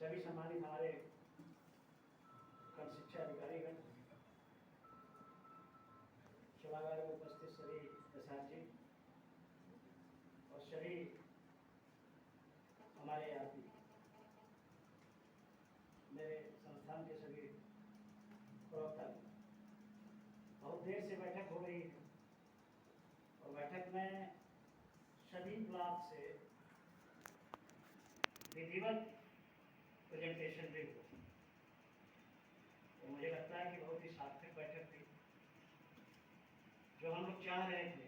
सभी सम्मानित हमारे खंड शिक्षा अधिकारीगण, सभागार में उपस्थित सभी प्रसाद जी और सभी हमारे आरपी, मेरे संस्थान के सभी प्रवक्ता। बहुत देर से बैठक हो रही है और बैठक में सभी ब्लॉक से विधिवत प्रेजेंटेशन भी हुआ। तो मुझे लगता है कि बहुत ही सार्थक बैठक थी। जो हम लोग चाह रहे थे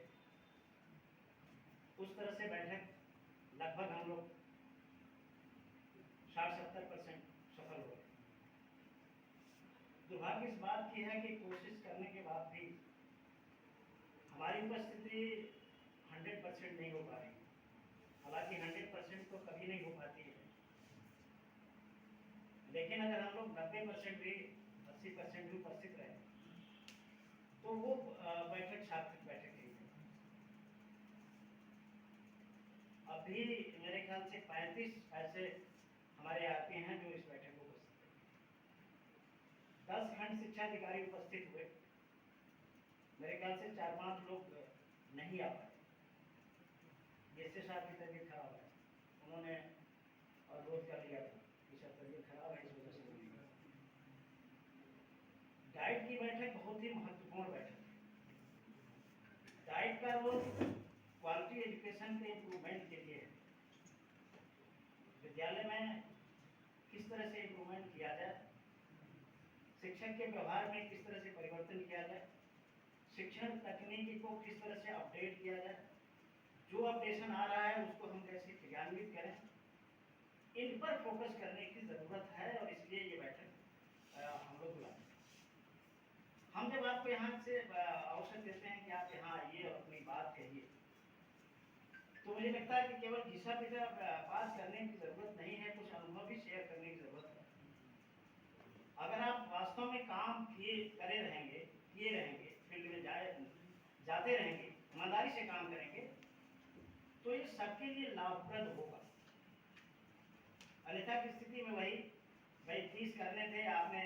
उस तरह से बैठक लगभग हम लोग 60-70% सफल हुए। दुर्भाग्य इस बात की है कि कोशिश करने के बाद भी हमारी उपस्थिति 100% नहीं हो पा रही। हालांकि 100% तो कभी नहीं हो पाती है, लेकिन अगर हम लोग 90% भी 80% भी उपस्थित रहे तो वो बैठक सार्थक बैठक नहीं है। अभी मेरे ख्याल से 35 ऐसे हमारे आते हैं जो इस बैठक को उपस्थित हैं। 10 खंड शिक्षा अधिकारी उपस्थित हुए। मेरे ख्याल से 4-5 लोग नहीं आ पाए। जैसे साहब की तबीयत खराब है, उन्होंने अनुरोध कर लिया था कि सर तबीयत खराब है, इस वजह से नहीं गए। डाइट की बैठक बहुत ही महत्वपूर्ण बैठक है। डाइट का रोल क्वालिटी एजुकेशन के इम्प्रूवमेंट के लिए है। विद्यालय में किस तरह से इम्प्रूवमेंट किया जाए, शिक्षक के व्यवहार में किस तरह से परिवर्तन किया जाए, शिक्षण तकनीकी को किस तरह से अपडेट किया जाए, जो अपडेशन आ रहा है उसको हम कैसे क्रियान्वित करें, इन पर फोकस करने की ज़रूरत है। और इसलिए ये बैठक हम लोग बुलाते हैं। हम जब आपको यहाँ से अवसर देते हैं कि आप यहाँ आइए और अपनी बात कहिए, तो मुझे लगता है कि केवल घिसा पिटा पास करने की ज़रूरत नहीं है, कुछ अनुभव भी शेयर करने की ज़रूरत है। अगर आप वास्तव में काम किए रहेंगे, फील्ड में जाते रहेंगे, ईमानदारी से काम करेंगे, तो ये सबके लिए लाभप्रद होगा। अन्यथा की स्थिति में वही भाई 30 करने थे, आपने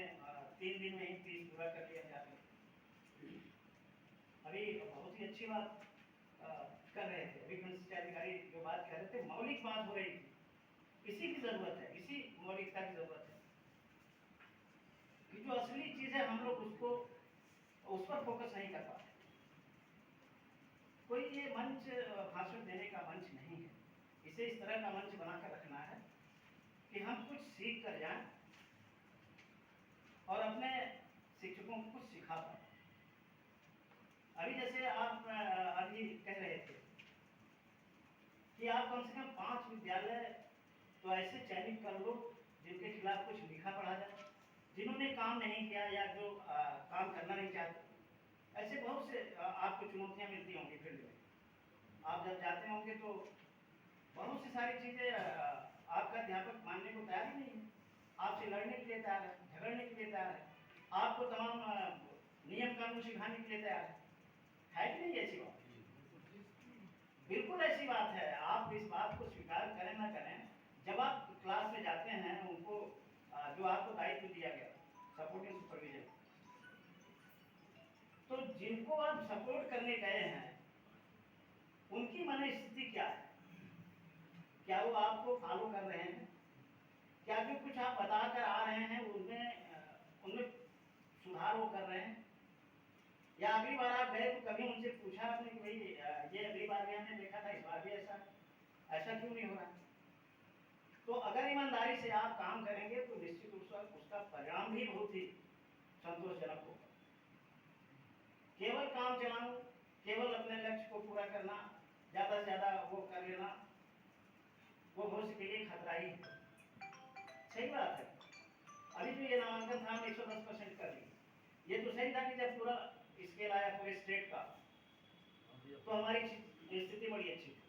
3 दिन में ही 30 पूरा कर लिया जाके। अभी बहुत ही अच्छी बात कर रहे थे, अभी खंड शिक्षा अधिकारी जो बात कर रहे थे, मौलिक बात हो रही थी। इसी की जरूरत है, इसी मौलिकता की जरूरत है कि जो असली चीज है हम लोग उसको उस पर फोकस नहीं कर पाते। कोई ये मंच भाषण देने का मंच नहीं है। इसे इस तरह का मंच बनाकर रखना है कि हम कुछ सीख कर जाएं और अपने शिक्षकों को कुछ सिखा पाए। अभी जैसे आप अभी कह रहे थे कि आप कम से कम 5 विद्यालय तो ऐसे चयनित कर लो जिनके खिलाफ कुछ लिखा पढ़ा जाए, जिन्होंने काम नहीं किया या जो काम करना नहीं चाहते। ऐसे बहुत से आपको चुनौतियां मिलती होंगी फील्ड में। आप जब जाते होंगे तो बहुत सी सारी चीज़ें आपका अध्यापक मानने को तैयार ही नहीं है, आपसे लड़ने के लिए तैयार है, झगड़ने के लिए तैयार है, आपको तमाम नियम कानून सिखाने के लिए तैयार है कि नहीं? ऐसी बात बिल्कुल ऐसी बात है। आप इस बात को स्वीकार करें ना करें, जब आप क्लास में जाते हैं उनको जो आपको दायित्व दिया गया सपोर्टिंग सुपरविजन, तो जिनको आप सपोर्ट करने गए हैं उनकी मन स्थिति क्या है? क्या वो आपको फॉलो कर रहे हैं? क्या जो कुछ आप बता कर आ रहे हैं उनमें सुधार वो कर रहे हैं? या अगली बार आप गए तो कभी उनसे पूछा आपने कि भाई ये अगली बार भी हमने देखा था, इस बार भी ऐसा क्यों नहीं हो रहा? तो अगर ईमानदारी से आप काम करेंगे तो निश्चित रूप से उसका परिणाम भी बहुत ही संतोषजनक होगा। केवल काम चलाऊं, केवल अपने लक्ष्य को पूरा करना, ज़्यादा से ज़्यादा वो कर लेना, वो भविष्य के लिए खतरा ही है। सही बात है। अभी जो ये नामांकन था हमने 110% कर ली। ये तो सही था कि जब पूरा स्केल आया पूरे स्टेट का तो हमारी स्थिति बड़ी अच्छी थी।